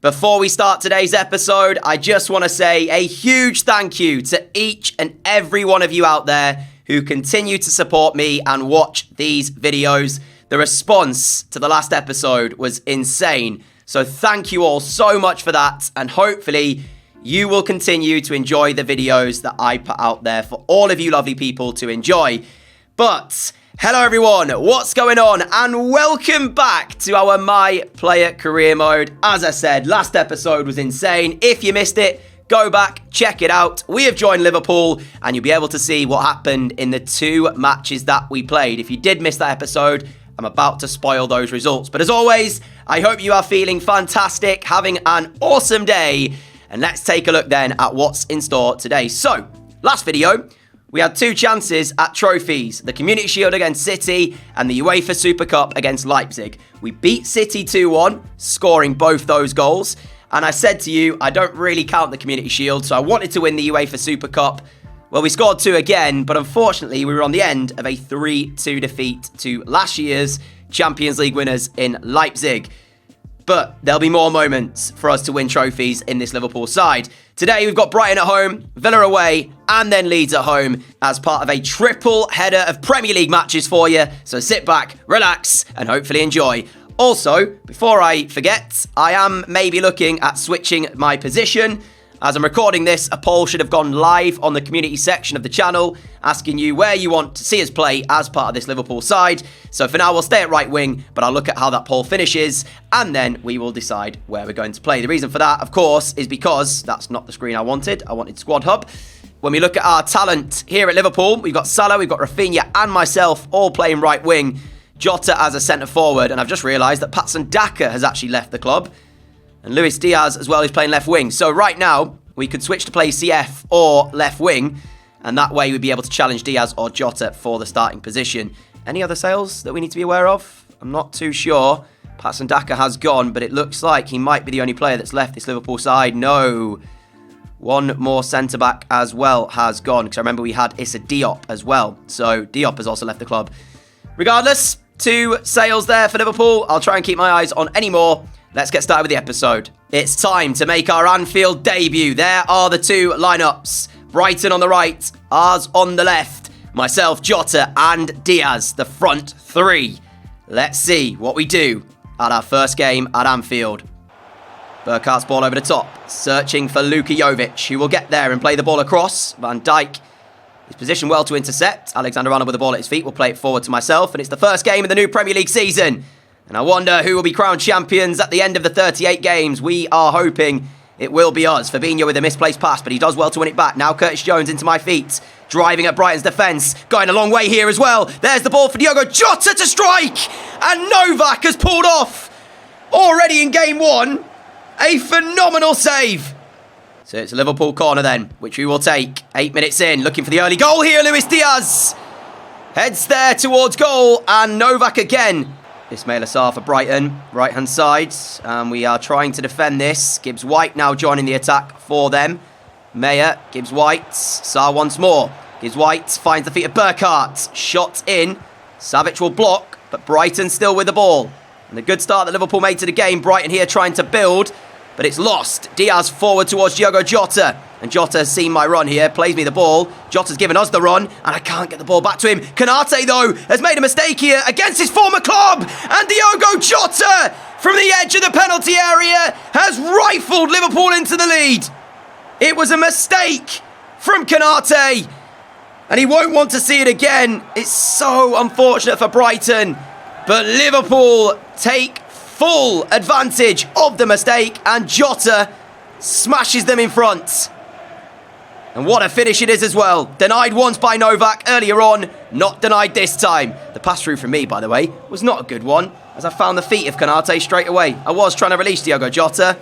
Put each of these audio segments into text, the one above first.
Before we start today's episode, I just want to say a huge thank you to each and every one of you out there who continue to support me and watch these videos. The response to the last episode was insane. So thank you all so much for that. And hopefully you will continue to enjoy the videos that I put out there for all of you lovely people to enjoy. But hello everyone, what's going on? And welcome back to our My Player Career Mode. As I said, last episode was insane. If you missed it, go back, check it out. We have joined Liverpool and you'll be able to see what happened in the 2 matches that we played. If you did miss that episode, I'm about to spoil those results. But as always, I hope you are feeling fantastic, having an awesome day. And let's take a look then at what's in store today. So, last video, we had 2 chances at trophies. The Community Shield against City and the UEFA Super Cup against Leipzig. We beat City 2-1, scoring both those goals. And I said to you, I don't really count the Community Shield, so I wanted to win the UEFA Super Cup. Well, we scored 2 again, but unfortunately, we were on the end of a 3-2 defeat to last year's Champions League winners in Leipzig. But there'll be more moments for us to win trophies in this Liverpool side. Today, we've got Brighton at home, Villa away, and then Leeds at home as part of a triple header of Premier League matches for you. So sit back, relax, and hopefully enjoy. Also, before I forget, I am maybe looking at switching my position. As I'm recording this, a poll should have gone live on the community section of the channel, asking you where you want to see us play as part of this Liverpool side. So for now, we'll stay at right wing, but I'll look at how that poll finishes, and then we will decide where we're going to play. The reason for that, of course, is because that's not the screen I wanted. I wanted Squad Hub. When we look at our talent here at Liverpool, we've got Salah, we've got Rafinha, and myself all playing right wing. Jota as a centre forward, and I've just realised that Patson Daka has actually left the club. And Luis Diaz as well is playing left wing. So right now, we could switch to play CF or left wing. And that way we'd be able to challenge Diaz or Jota for the starting position. Any other sales that we need to be aware of? I'm not too sure. Patson Daka has gone, but it looks like he might be the only player that's left this Liverpool side. No. One more centre-back as well has gone. Because I remember we had Issa Diop as well. So Diop has also left the club. Regardless, 2 sales there for Liverpool. I'll try and keep my eyes on any more. Let's get started with the episode. It's time to make our Anfield debut. There are the 2 lineups. Brighton on the right, ours on the left. Myself, Jota, and Diaz, the front 3. Let's see what we do at our first game at Anfield. Burkhardt's ball over the top, searching for Luka Jovic, who will get there and play the ball across. Van Dijk is positioned well to intercept. Alexander-Arnold with the ball at his feet will play it forward to myself, and it's the first game of the new Premier League season. And I wonder who will be crowned champions at the end of the 38 games. We are hoping it will be us. Fabinho with a misplaced pass, but he does well to win it back. Now Curtis Jones into my feet, driving at Brighton's defence. Going a long way here as well. There's the ball for Diogo Jota to strike. And Novak has pulled off. Already in game 1, a phenomenal save. So it's a Liverpool corner then, which we will take. 8 minutes in, looking for the early goal here. Luis Diaz heads there towards goal. And Novak again. Ismail Assar for Brighton, right-hand side. And we are trying to defend this. Gibbs White now joining the attack for them. Meyer, Gibbs White, Sarr once more. Gibbs White finds the feet of Burkhardt. Shot in. Savic will block, but Brighton still with the ball. And the good start that Liverpool made to the game. Brighton here trying to build, but it's lost. Diaz forward towards Diogo Jota. And Jota has seen my run here, plays me the ball. Jota's given us the run, and I can't get the ball back to him. Konate, though, has made a mistake here against his former club. And Diogo Jota, from the edge of the penalty area, has rifled Liverpool into the lead. It was a mistake from Konate, and he won't want to see it again. It's so unfortunate for Brighton, but Liverpool take full advantage of the mistake, and Jota smashes them in front. And what a finish it is as well. Denied once by Novak earlier on, not denied this time. The pass through from me, by the way, was not a good one, as I found the feet of Konate straight away. I was trying to release Diogo Jota.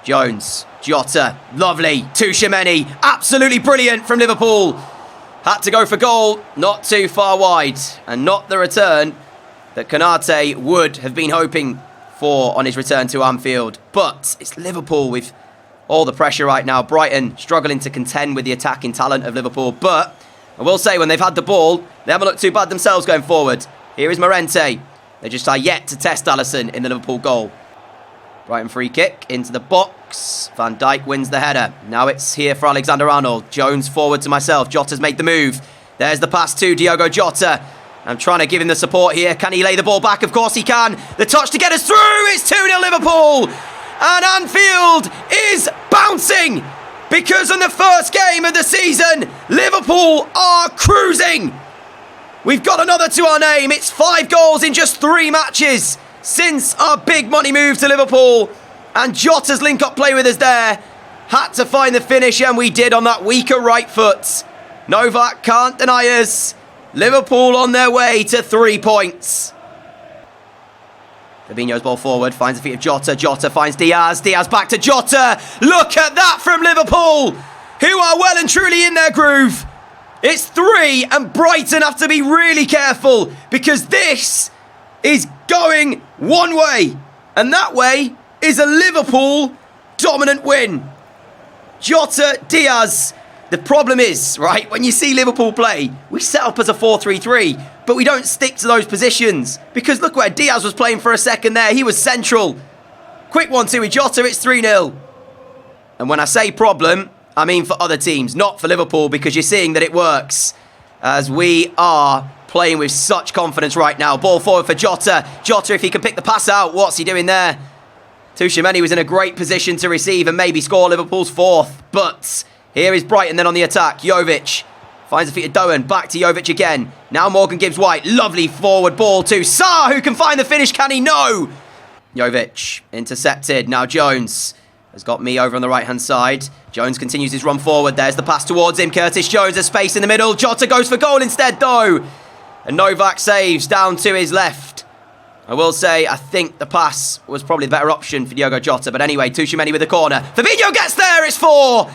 Jones, Jota, lovely. Tchouaméni, absolutely brilliant from Liverpool. Had to go for goal, not too far wide. And not the return that Konate would have been hoping for on his return to Anfield. But it's Liverpool with all the pressure right now. Brighton struggling to contend with the attacking talent of Liverpool. But I will say, when they've had the ball, they haven't looked too bad themselves going forward. Here is Morente. They just are yet to test Alisson in the Liverpool goal. Brighton free kick into the box. Van Dijk wins the header. Now it's here for Alexander-Arnold. Jones forward to myself. Jota's made the move. There's the pass to Diogo Jota. I'm trying to give him the support here. Can he lay the ball back? Of course he can. The touch to get us through. It's 2-0 Liverpool. And Anfield is bouncing because in the first game of the season, Liverpool are cruising. We've got another to our name. It's 5 goals in just 3 matches since our big money move to Liverpool. And Jota's link-up play with us there. Had to find the finish, and we did on that weaker right foot. Novak can't deny us. Liverpool on their way to 3 points. Fabinho's ball forward, finds the feet of Jota. Jota finds Diaz. Diaz back to Jota. Look at that from Liverpool, who are well and truly in their groove. It's 3, and Brighton have to be really careful because this is going one way, and that way is a Liverpool dominant win. Jota, Diaz. The problem is, right, when you see Liverpool play, we set up as a 4-3-3, but we don't stick to those positions. Because look where Diaz was playing for a second there. He was central. Quick 1-2 with Jota, it's 3-0. And when I say problem, I mean for other teams, not for Liverpool, because you're seeing that it works. As we are playing with such confidence right now. Ball forward for Jota. Jota, if he can pick the pass out, what's he doing there? Tchouaméni was in a great position to receive and maybe score Liverpool's 4th, but here is Brighton then on the attack. Jovic finds the feet of Doan. Back to Jovic again. Now Morgan Gibbs-White. Lovely forward ball to Sarr, who can find the finish. Can he? No! Jovic intercepted. Now Jones has got me over on the right-hand side. Jones continues his run forward. There's the pass towards him. Curtis Jones, a space in the middle. Jota goes for goal instead, though. And Novak saves down to his left. I will say, I think the pass was probably the better option for Diogo Jota. But anyway, Tchouaméni with the corner. Fabinho gets there. It's 4.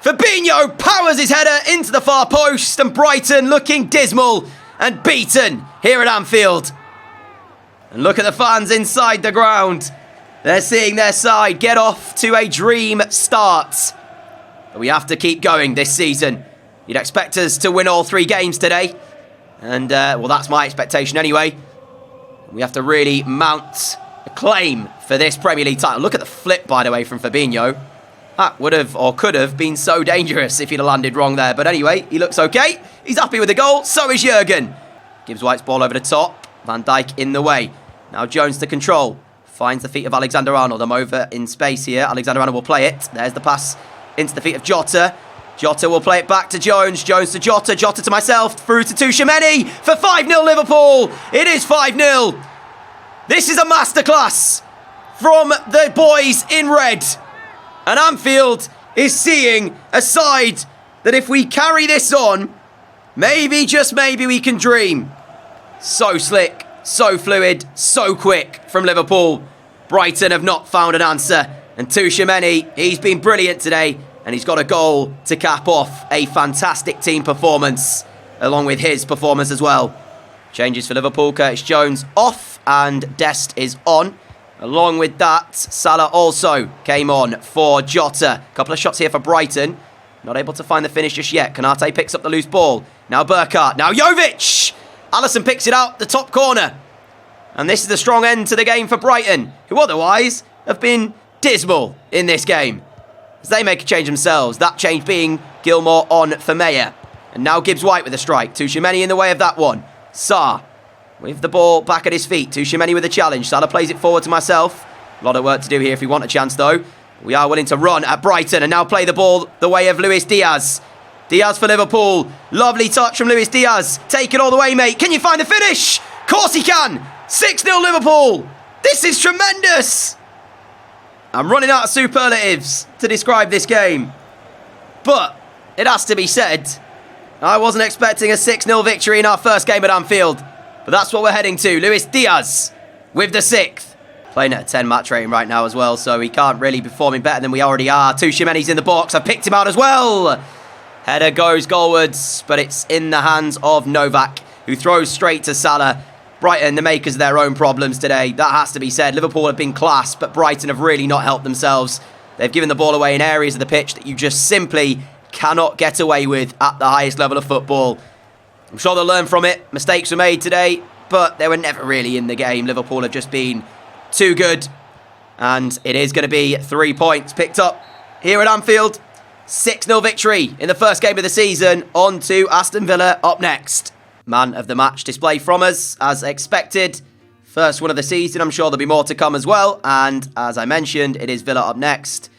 Fabinho powers his header into the far post, and Brighton looking dismal and beaten here at Anfield. And look at the fans inside the ground. They're seeing their side get off to a dream start. But we have to keep going this season. You'd expect us to win all 3 games today. And, well, that's my expectation anyway. We have to really mount a claim for this Premier League title. Look at the flip, by the way, from Fabinho. That would have, or could have, been so dangerous if he'd have landed wrong there. But anyway, he looks okay. He's happy with the goal. So is Jurgen. Gives White's ball over the top. Van Dijk in the way. Now Jones to control. Finds the feet of Alexander-Arnold. I'm over in space here. Alexander-Arnold will play it. There's the pass into the feet of Jota. Jota will play it back to Jones. Jones to Jota. Jota to myself. Through to Tchouaméni for 5-0 Liverpool. It is 5-0. This is a masterclass from the boys in red. And Anfield is seeing a side that if we carry this on, maybe, just maybe, we can dream. So slick, so fluid, so quick from Liverpool. Brighton have not found an answer. And Tchouaméni, he's been brilliant today. And he's got a goal to cap off a fantastic team performance, along with his performance as well. Changes for Liverpool, Curtis Jones off and Dest is on. Along with that, Salah also came on for Jota. Couple of shots here for Brighton. Not able to find the finish just yet. Konate picks up the loose ball. Now Burkhardt. Now Jovic! Alisson picks it out the top corner. And this is the strong end to the game for Brighton, who otherwise have been dismal in this game. As they make a change themselves. That change being Gilmour on for Meyer. And now Gibbs-White with a strike. Tchouaméni in the way of that one. Sarr with the ball back at his feet. Tchouaméni with a challenge. Salah plays it forward to myself. A lot of work to do here if we want a chance, though. We are willing to run at Brighton and now play the ball the way of Luis Diaz. Diaz for Liverpool. Lovely touch from Luis Diaz. Take it all the way, mate. Can you find the finish? Of course he can. 6-0 Liverpool. This is tremendous. I'm running out of superlatives to describe this game. But it has to be said, I wasn't expecting a 6-0 victory in our first game at Anfield. But that's what we're heading to. Luis Diaz with the 6th. Playing at a 10 match rating right now as well, so he can't really be performing better than we already are. Tchouaméni's in the box. I've picked him out as well. Header goes goalwards, but it's in the hands of Novak, who throws straight to Salah. Brighton, the makers of their own problems today. That has to be said. Liverpool have been class, but Brighton have really not helped themselves. They've given the ball away in areas of the pitch that you just simply cannot get away with at the highest level of football. I'm sure they'll learn from it. Mistakes were made today, but they were never really in the game. Liverpool have just been too good. And it is going to be 3 points picked up here at Anfield. 6-0 victory in the first game of the season. On to Aston Villa up next. Man of the match display from us, as expected. First one of the season. I'm sure there'll be more to come as well. And as I mentioned, it is Villa up next.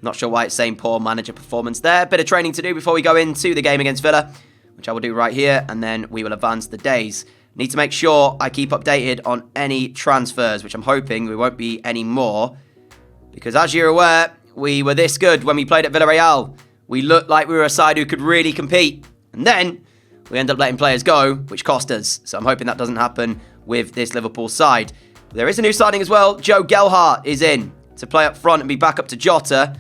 Not sure why it's saying poor manager performance there. Bit of training to do before we go into the game against Villa, which I will do right here. And then we will advance the days. Need to make sure I keep updated on any transfers, which I'm hoping we won't be any more. Because as you're aware, we were this good when we played at Villarreal. We looked like we were a side who could really compete. And then we ended up letting players go, which cost us. So I'm hoping that doesn't happen with this Liverpool side. There is a new signing as well. Joe Gelhardt is in to play up front and be back up to Jota.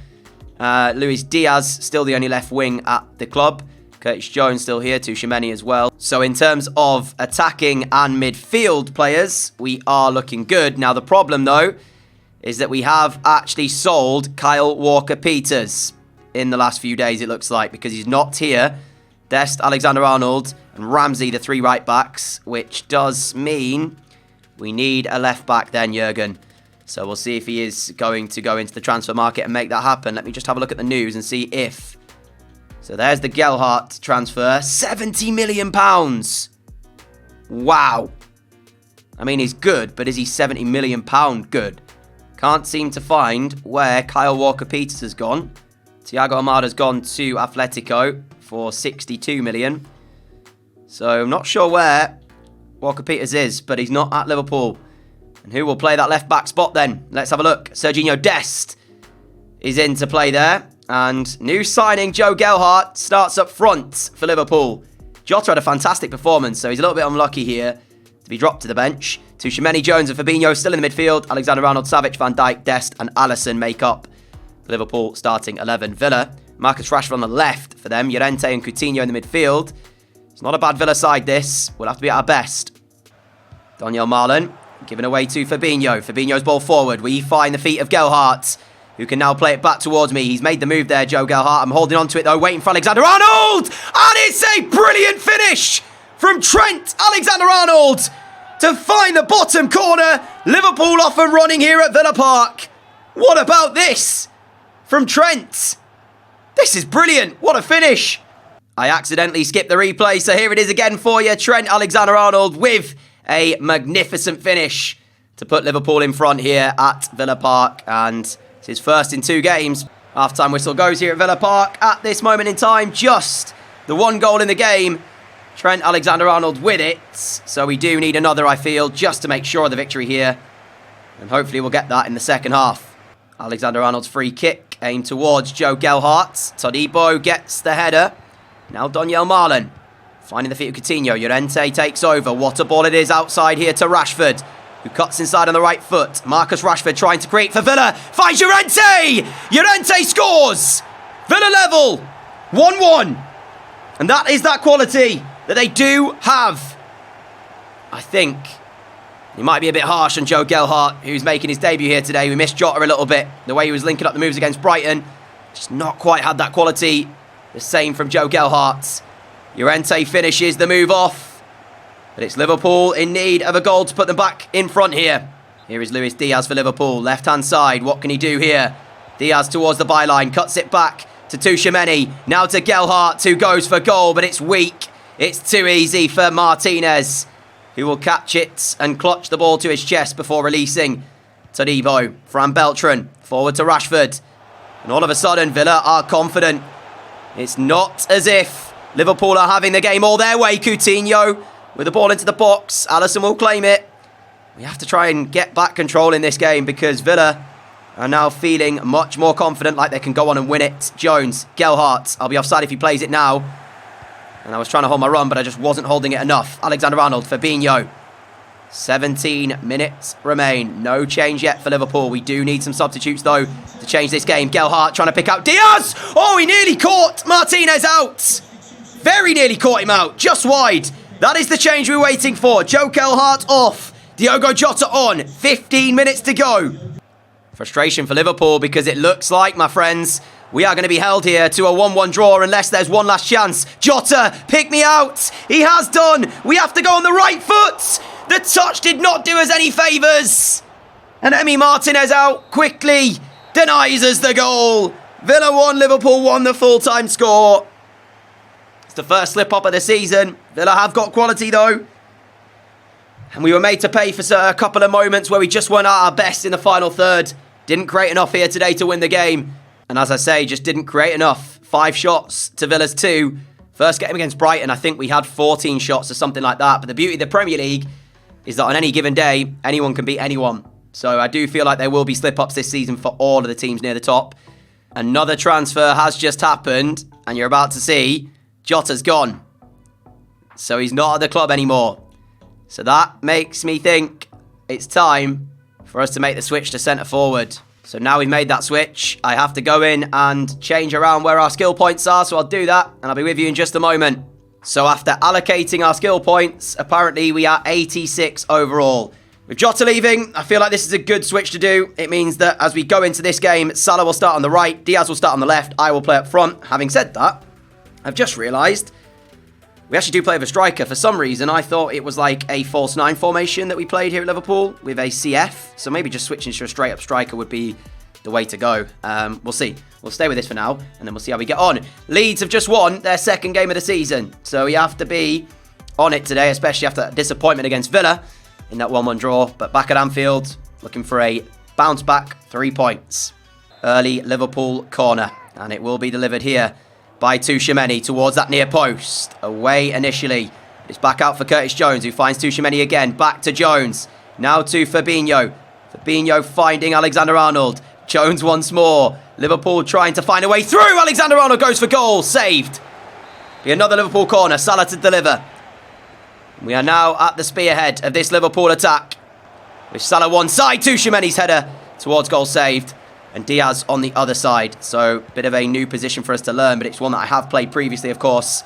Luis Diaz, still the only left wing at the club. Curtis Jones still here, Tchouameni as well. So in terms of attacking and midfield players, we are looking good. Now the problem though, is that we have actually sold Kyle Walker-Peters in the last few days, it looks like, because he's not here. Dest, Alexander-Arnold, and Ramsey, the 3 right-backs, which does mean we need a left-back then, Jurgen. So we'll see if he is going to go into the transfer market and make that happen. Let me just have a look at the news and see if... So there's the Gelhardt transfer. £70 million. Wow. I mean, he's good, but is he £70 million good? Can't seem to find where Kyle Walker-Peters has gone. Thiago Almada's gone to Atletico for 62 million. So I'm not sure where Walker-Peters is, but he's not at Liverpool. And who will play that left-back spot then? Let's have a look. Serginho Dest is in to play there. And new signing, Joe Gelhardt, starts up front for Liverpool. Jota had a fantastic performance, so he's a little bit unlucky here to be dropped to the bench. Tchouameni, Jones and Fabinho still in the midfield. Alexander-Arnold, Savic, Van Dijk, Dest and Alisson make up Liverpool starting 11. Villa, Marcus Rashford on the left for them. Llorente and Coutinho in the midfield. It's not a bad Villa side, this. We'll have to be at our best. Daniel Marlon giving away to Fabinho. Fabinho's ball forward. We find the feet of Gelhardt, who can now play it back towards me. He's made the move there, Joe Gelhardt. I'm holding on to it, though, waiting for Alexander-Arnold! And it's a brilliant finish from Trent Alexander-Arnold to find the bottom corner. Liverpool off and running here at Villa Park. What about this from Trent? This is brilliant. What a finish. I accidentally skipped the replay, so here it is again for you. Trent Alexander-Arnold with a magnificent finish to put Liverpool in front here at Villa Park. And it's his first in 2 games. Half-time whistle goes here at Villa Park. At this moment in time, just the 1 goal in the game. Trent Alexander-Arnold with it. So we do need another, I feel, just to make sure of the victory here. And hopefully we'll get that in the second half. Alexander-Arnold's free kick aimed towards Joe Gelhardt. Todibo gets the header. Now Daniel Marlon finding the feet of Coutinho. Llorente takes over. What a ball it is outside here to Rashford, who cuts inside on the right foot. Marcus Rashford trying to create for Villa. Finds Llorente! Llorente scores! Villa level. 1-1. And that is that quality that they do have. I think he might be a bit harsh on Joe Gelhardt, who's making his debut here today. We missed Jota a little bit. The way he was linking up the moves against Brighton. Just not quite had that quality. The same from Joe Gelhardt. Llorente finishes the move off. But it's Liverpool in need of a goal to put them back in front here. Here is Luis Diaz for Liverpool. Left-hand side. What can he do here? Diaz towards the byline. Cuts it back to Tchouameni. Now to Gelhardt, who goes for goal, but it's weak. It's too easy for Martinez, who will catch it and clutch the ball to his chest before releasing Todibo. Fran Beltran forward to Rashford. And all of a sudden, Villa are confident. It's not as if Liverpool are having the game all their way. Coutinho with the ball into the box. Alisson will claim it. We have to try and get back control in this game because Villa are now feeling much more confident, like they can go on and win it. Jones, Gelhardt. I'll be offside if he plays it now. And I was trying to hold my run, but I just wasn't holding it enough. Alexander-Arnold, Fabinho. 17 minutes remain. No change yet for Liverpool. We do need some substitutes, though, to change this game. Gelhardt trying to pick out Diaz. Oh, he nearly caught Martinez out. Very nearly caught him out. Just wide. That is the change we're waiting for. Joe Gelhardt off. Diogo Jota on. 15 minutes to go. Frustration for Liverpool because it looks like, my friends, we are going to be held here to a 1-1 draw unless there's one last chance. Jota, pick me out. He has done. We have to go on the right foot. The touch did not do us any favours. And Emi Martinez out quickly. Denies us the goal. Villa 1, Liverpool 1, the full-time score. It's the first slip-up of the season. Villa have got quality, though. And we were made to pay for a couple of moments where we just weren't at our best in the final third. Didn't create enough here today to win the game. And as I say, just didn't create enough. 5 shots to Villa's 2. First game against Brighton, I think we had 14 shots or something like that. But the beauty of the Premier League is that on any given day, anyone can beat anyone. So I do feel like there will be slip-ups this season for all of the teams near the top. Another transfer has just happened, and you're about to see Jota's gone. So he's not at the club anymore. So that makes me think it's time for us to make the switch to centre forward. So now we've made that switch, I have to go in and change around where our skill points are. So I'll do that, and I'll be with you in just a moment. So after allocating our skill points, apparently we are 86 overall. With Jota leaving, I feel like this is a good switch to do. It means that as we go into this game, Salah will start on the right, Diaz will start on the left, I will play up front. Having said that, I've just realised we actually do play with a striker. For some reason, I thought it was like a false 9 formation that we played here at Liverpool with a CF. So maybe just switching to a straight-up striker would be the way to go. We'll see. We'll stay with this for now, and then we'll see how we get on. Leeds have just won their second game of the season, so we have to be on it today, especially after that disappointment against Villa in that 1-1 draw. But back at Anfield, looking for a bounce-back 3 points. Early Liverpool corner, and it will be delivered here by Tchouaméni towards that near post. Away initially. It's back out for Curtis Jones, who finds Tchouaméni again. Back to Jones. Now to Fabinho. Fabinho finding Alexander-Arnold. Jones once more. Liverpool trying to find a way through. Alexander-Arnold goes for goal. Saved. Be another Liverpool corner. Salah to deliver. We are now at the spearhead of this Liverpool attack. With Salah one side. Tchouaméni's header towards goal saved. And Diaz on the other side. So, bit of a new position for us to learn, but it's one that I have played previously, of course,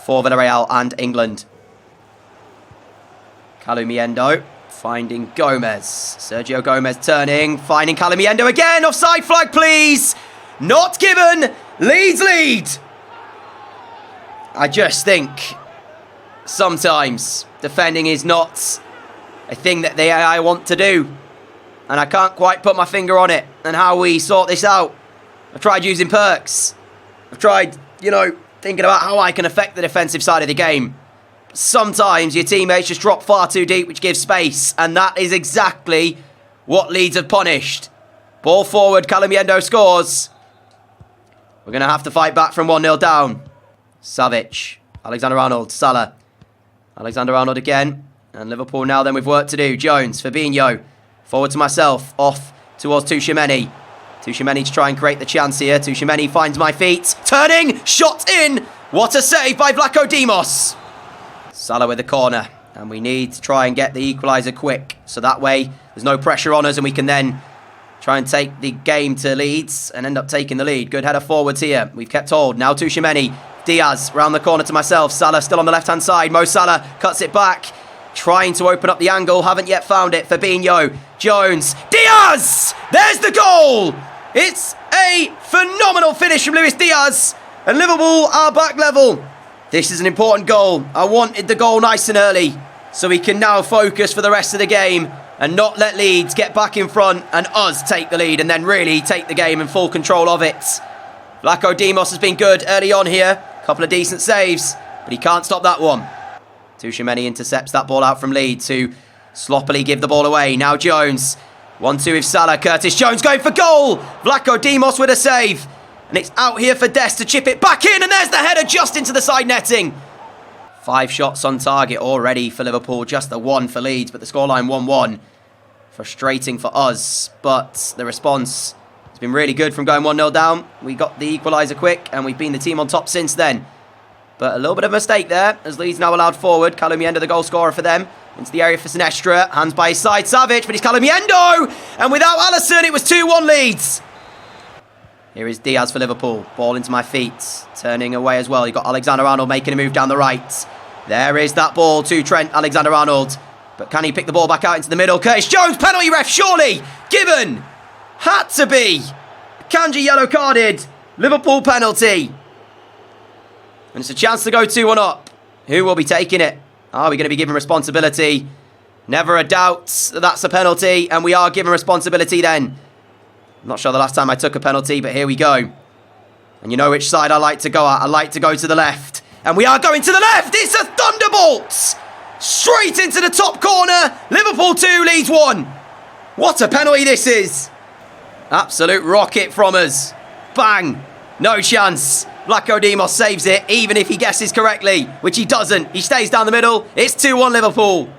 for Villarreal and England. Calumiendo finding Gomez. Sergio Gomez turning, finding Calumiendo again. Offside flag, please. Not given. Leeds lead. I just think sometimes defending is not a thing that the AI want to do. And I can't quite put my finger on it and how we sort this out. I've tried using perks. I've tried, thinking about how I can affect the defensive side of the game. Sometimes your teammates just drop far too deep, which gives space. And that is exactly what Leeds have punished. Ball forward, Calumiendo scores. We're going to have to fight back from 1-0 down. Savic, Alexander-Arnold, Salah. Alexander-Arnold again. And Liverpool now then with work to do. Jones, Fabinho. Forward to myself, off towards Tchouaméni. Tchouaméni to try and create the chance here. Tchouaméni finds my feet. Turning, shot in. What a save by Vlaco Dimos. Salah with the corner. And we need to try and get the equaliser quick. So that way, there's no pressure on us and we can then try and take the game to Leeds and end up taking the lead. Good header forwards here. We've kept hold. Now Tchouaméni. Diaz round the corner to myself. Salah still on the left-hand side. Mo Salah cuts it back. Trying to open up the angle, haven't yet found it. Fabinho, Jones, Diaz! There's the goal! It's a phenomenal finish from Luis Diaz, and Liverpool are back level. This is an important goal. I wanted the goal nice and early, so we can now focus for the rest of the game and not let Leeds get back in front and us take the lead and then really take the game in full control of it. Vlaco Dimos has been good early on here. Couple of decent saves, but he can't stop that one. Tchouaméni intercepts that ball out from Leeds, who sloppily give the ball away. Now Jones. 1-2 with Salah. Curtis Jones going for goal. Vlaco Dimos with a save. And it's out here for Dest to chip it back in. And there's the header just into the side netting. 5 shots on target already for Liverpool. Just the 1 for Leeds. But the scoreline 1-1. Frustrating for us. But the response has been really good from going 1-0 down. We got the equaliser quick. And we've been the team on top since then. But a little bit of a mistake there, as Leeds now allowed forward. Calumiendo, the goal scorer for them. Into the area for Sinestra. Hands by his side. Savic, but it's Calumiendo! And without Alisson, it was 2-1 Leeds. Here is Diaz for Liverpool. Ball into my feet. Turning away as well. You've got Alexander-Arnold making a move down the right. There is that ball to Trent Alexander-Arnold. But can he pick the ball back out into the middle? Curtis Jones, penalty ref, surely! Given! Had to be! Kanji yellow carded. Liverpool penalty. And it's a chance to go 2-1 up. Who will be taking it? Are we going to be given responsibility? Never a doubt that that's a penalty, and we are given responsibility then. I'm not sure the last time I took a penalty, but here we go. And you know which side I like to go at. I like to go to the left. And we are going to the left. It's a thunderbolt. Straight into the top corner. Liverpool 2, Leeds 1. What a penalty this is. Absolute rocket from us. Bang. No chance. Vlaco Dimos saves it, even if he guesses correctly, which he doesn't. He stays down the middle. It's 2-1 Liverpool.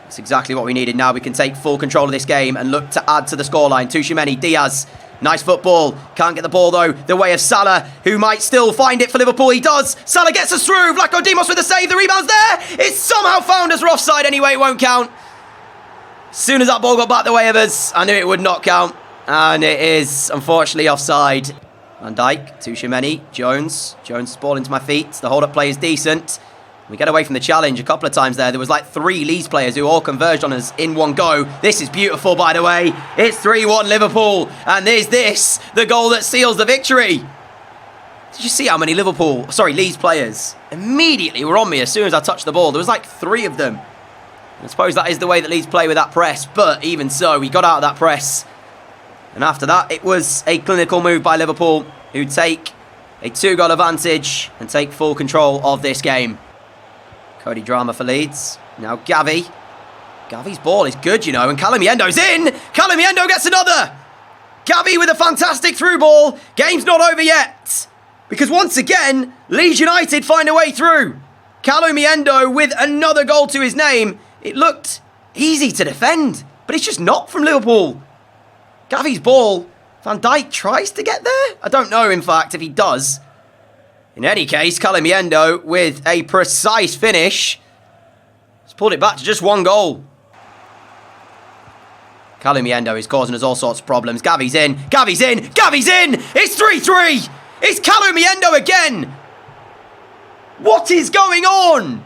That's exactly what we needed. Now we can take full control of this game and look to add to the scoreline. Tchouaméni, Diaz. Nice football. Can't get the ball, though, the way of Salah, who might still find it for Liverpool. He does. Salah gets us through. Vlaco Dimos with the save. The rebound's there. It's somehow found us. We're offside anyway. It won't count. As soon as that ball got back the way of us, I knew it would not count. And it is, unfortunately, offside. Van Dijk, Tchouaméni, Jones. Jones' ball into my feet. The hold-up play is decent. We get away from the challenge a couple of times there. There was like 3 Leeds players who all converged on us in one go. This is beautiful, by the way. It's 3-1 Liverpool. And there's this, the goal that seals the victory. Did you see how many Leeds players immediately were on me as soon as I touched the ball? There was like 3 of them. I suppose that is the way that Leeds play with that press. But even so, we got out of that press. And after that, it was a clinical move by Liverpool, who take a 2-goal advantage and take full control of this game. Cody Drama for Leeds. Now Gavi. Gavi's ball is good, you know, and Callum Yendo's in. Callum Yendo gets another. Gavi with a fantastic through ball. Game's not over yet. Because once again, Leeds United find a way through. Callum Yendo with another goal to his name. It looked easy to defend, but it's just not from Liverpool. Gavi's ball. Van Dijk tries to get there. I don't know, in fact, if he does. In any case, Callum Yendo with a precise finish. He's pulled it back to just 1 goal. Callum Yendo is causing us all sorts of problems. Gavi's in. Gavi's in. Gavi's in. It's 3-3. It's Callum Yendo again. What is going on?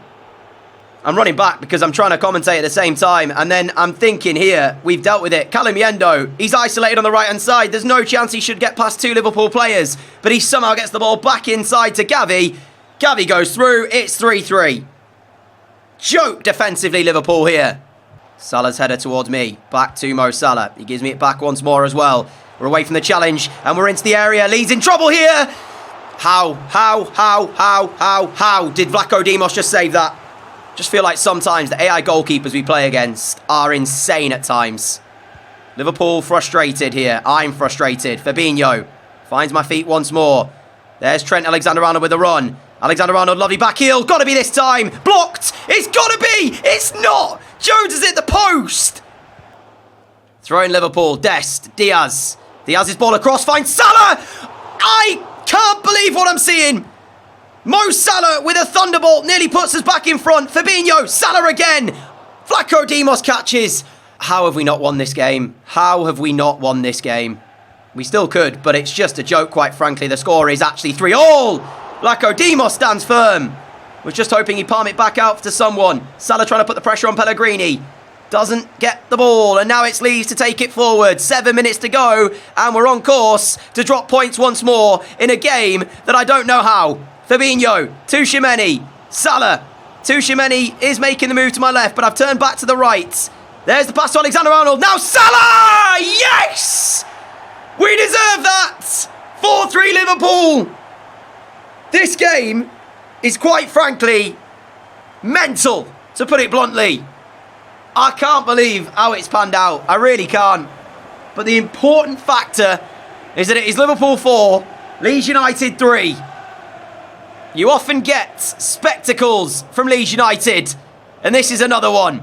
I'm running back because I'm trying to commentate at the same time. And then I'm thinking here, we've dealt with it. Callum Yendo, he's isolated on the right-hand side. There's no chance he should get past 2 Liverpool players. But he somehow gets the ball back inside to Gavi. Gavi goes through. It's 3-3. Joke defensively, Liverpool here. Salah's header towards me. Back to Mo Salah. He gives me it back once more as well. We're away from the challenge and we're into the area. Leeds in trouble here. How did Vlaco Dimos just save that? Just feel like sometimes the AI goalkeepers we play against are insane at times. Liverpool frustrated here. I'm frustrated. Fabinho finds my feet once more. There's Trent Alexander-Arnold with a run. Alexander-Arnold, lovely back heel. Got to be this time. Blocked. It's got to be. It's not. Jones has hit the post. Throwing Liverpool. Dest. Diaz. Diaz's ball across. Finds Salah. I can't believe what I'm seeing. Mo Salah with a thunderbolt nearly puts us back in front. Fabinho, Salah again. Vlaco Dimos catches. How have we not won this game? How have we not won this game? We still could, but it's just a joke, quite frankly. The score is actually 3-all. Vlaco Dimos stands firm. Was just hoping he'd palm it back out to someone. Salah trying to put the pressure on Pellegrini. Doesn't get the ball, and now it's Leeds to take it forward. 7 minutes to go, and we're on course to drop points once more in a game that I don't know how. Fabinho, Tchouaméni, Salah. Tchouaméni is making the move to my left, but I've turned back to the right. There's the pass to Alexander-Arnold. Now Salah! Yes! We deserve that! 4-3 Liverpool. This game is quite frankly mental, to put it bluntly. I can't believe how it's panned out. I really can't. But the important factor is that it is Liverpool 4, Leeds United 3. You often get spectacles from Leeds United, and this is another one.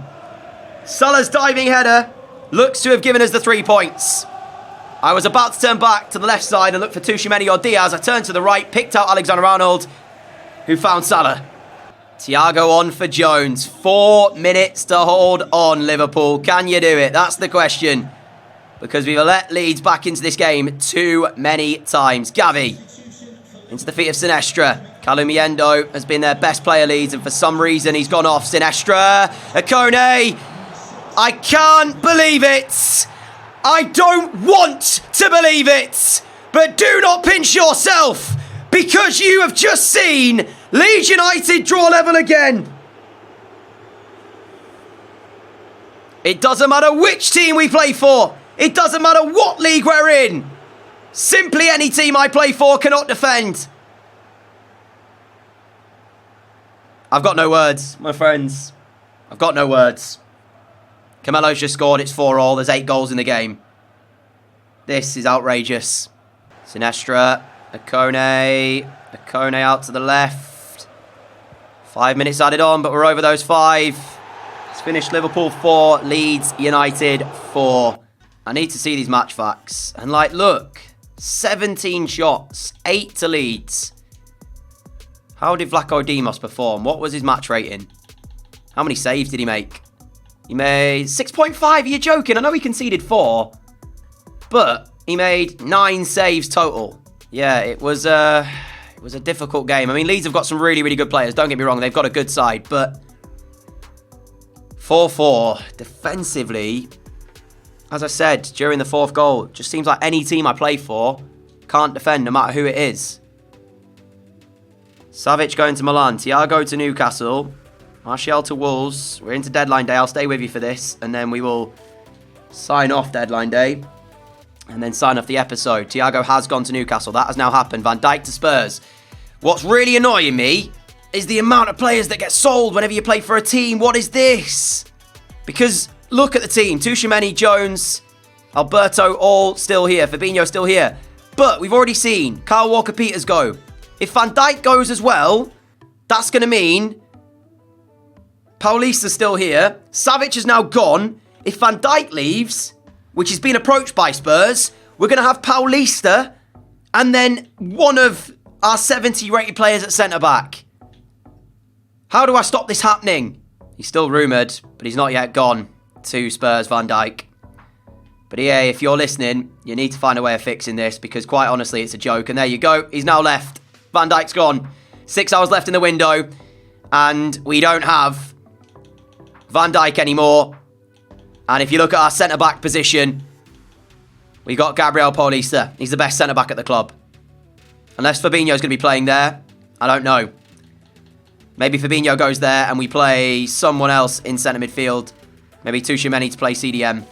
Salah's diving header looks to have given us the 3 points. I was about to turn back to the left side and look for Tchouaméni or Diaz. I turned to the right, picked out Alexander-Arnold, who found Salah. Thiago on for Jones. 4 minutes to hold on, Liverpool. Can you do it? That's the question. Because we've let Leeds back into this game too many times. Gavi into the feet of Sinestra. Callum Yendo has been their best player, Leeds, and for some reason he's gone off. Sinestra, Akone. I can't believe it. I don't want to believe it. But do not pinch yourself, because you have just seen Leeds United draw level again. It doesn't matter which team we play for. It doesn't matter what league we're in. Simply any team I play for cannot defend. I've got no words, my friends. I've got no words. Camelo's just scored. It's 4-4. There's 8 goals in the game. This is outrageous. Sinestra. Akone out to the left. 5 minutes added on, but we're over those 5. It's finished Liverpool 4, Leeds United 4. I need to see these match facts. And like, look. 17 shots. 8 to Leeds. How did Vlaco Dimos perform? What was his match rating? How many saves did he make? He made 6.5. Are you joking? I know he conceded 4. But he made 9 saves total. Yeah, it was a difficult game. I mean, Leeds have got some really, really good players. Don't get me wrong. They've got a good side. But 4-4. Defensively, as I said, during the 4th goal, it just seems like any team I play for can't defend no matter who it is. Savic going to Milan. Thiago to Newcastle. Martial to Wolves. We're into deadline day. I'll stay with you for this. And then we will sign off deadline day. And then sign off the episode. Thiago has gone to Newcastle. That has now happened. Van Dijk to Spurs. What's really annoying me is the amount of players that get sold whenever you play for a team. What is this? Because look at the team. Tchouaméni, Jones, Alberto all still here. Fabinho still here. But we've already seen Kyle Walker-Peters go. If Van Dijk goes as well, that's going to mean Paulista's still here. Savic is now gone. If Van Dijk leaves, which has been approached by Spurs, we're going to have Paulista and then one of our 70 rated players at centre-back. How do I stop this happening? He's still rumoured, but he's not yet gone to Spurs, Van Dijk. But EA, if you're listening, you need to find a way of fixing this because quite honestly, it's a joke. And there you go. He's now left. Van Dijk's gone. 6 hours left in the window. And we don't have Van Dijk anymore. And if you look at our centre-back position, we got Gabriel Paulista. He's the best centre-back at the club. Unless Fabinho's going to be playing there. I don't know. Maybe Fabinho goes there and we play someone else in centre midfield. Maybe Tchouaméni to play CDM.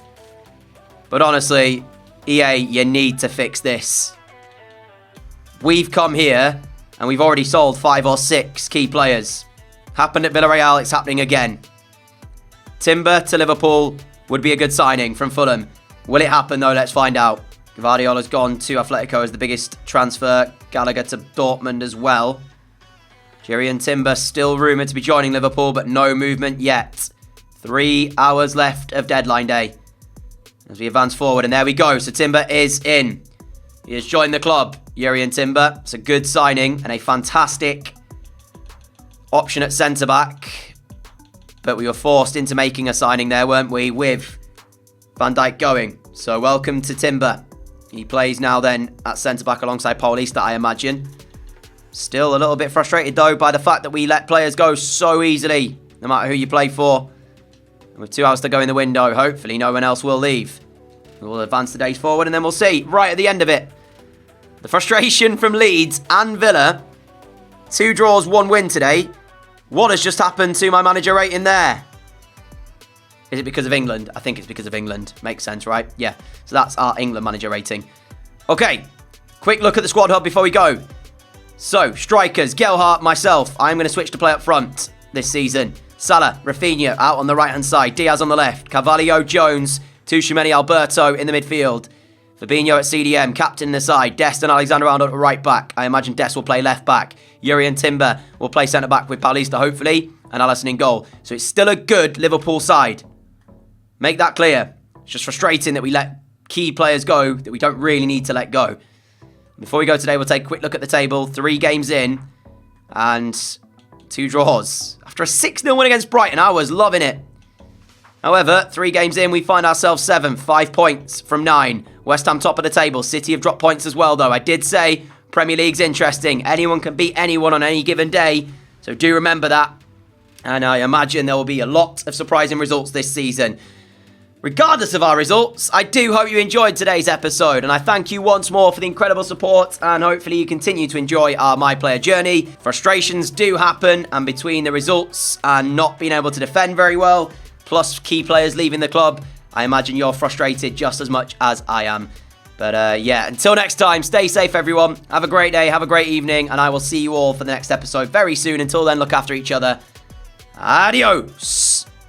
But honestly, EA, you need to fix this. We've come here and we've already sold 5 or 6 key players. Happened at Villarreal, it's happening again. Timber to Liverpool would be a good signing from Fulham. Will it happen though? Let's find out. Gvardiola's gone to Atletico as the biggest transfer. Gallagher to Dortmund as well. Jurrien Timber still rumoured to be joining Liverpool, but no movement yet. 3 hours left of deadline day. As we advance forward, and there we go. So Timber is in. He has joined the club. Jurrien Timber. It's a good signing and a fantastic option at centre-back. But we were forced into making a signing there, weren't we, with Van Dijk going. So welcome to Timber. He plays now then at centre-back alongside Paulista, I imagine. Still a little bit frustrated, though, by the fact that we let players go so easily, no matter who you play for. And with 2 hours to go in the window, hopefully no one else will leave. We'll advance the days forward, and then we'll see right at the end of it. The frustration from Leeds and Villa. 2 draws, 1 win today. What has just happened to my manager rating there? Is it because of England? I think it's because of England. Makes sense, right? Yeah. So that's our England manager rating. Okay. Quick look at the squad hub before we go. So, strikers, Gelhardt, myself. I'm going to switch to play up front this season. Salah, Rafinha out on the right-hand side. Diaz on the left. Carvalho, Jones, Tchouaméni, Alberto in the midfield. Fabinho at CDM, captain the side. Dest and Alexander-Arnold at right back. I imagine Dest will play left back. Jurrien Timber will play centre back with Paulista, hopefully. And Alisson in goal. So it's still a good Liverpool side. Make that clear. It's just frustrating that we let key players go that we don't really need to let go. Before we go today, we'll take a quick look at the table. 3 games in and 2 draws. After a 6-0 win against Brighton, I was loving it. However, 3 games in, we find ourselves 7th. 5 points from 9. West Ham top of the table. City have dropped points as well, though. I did say Premier League's interesting. Anyone can beat anyone on any given day. So do remember that. And I imagine there will be a lot of surprising results this season. Regardless of our results, I do hope you enjoyed today's episode, and I thank you once more for the incredible support, and hopefully you continue to enjoy our My Player journey. Frustrations do happen, and between the results and not being able to defend very well, plus key players leaving the club. I imagine you're frustrated just as much as I am. But yeah, until next time, stay safe, everyone. Have a great day, have a great evening, and I will see you all for the next episode very soon. Until then, look after each other. Adios.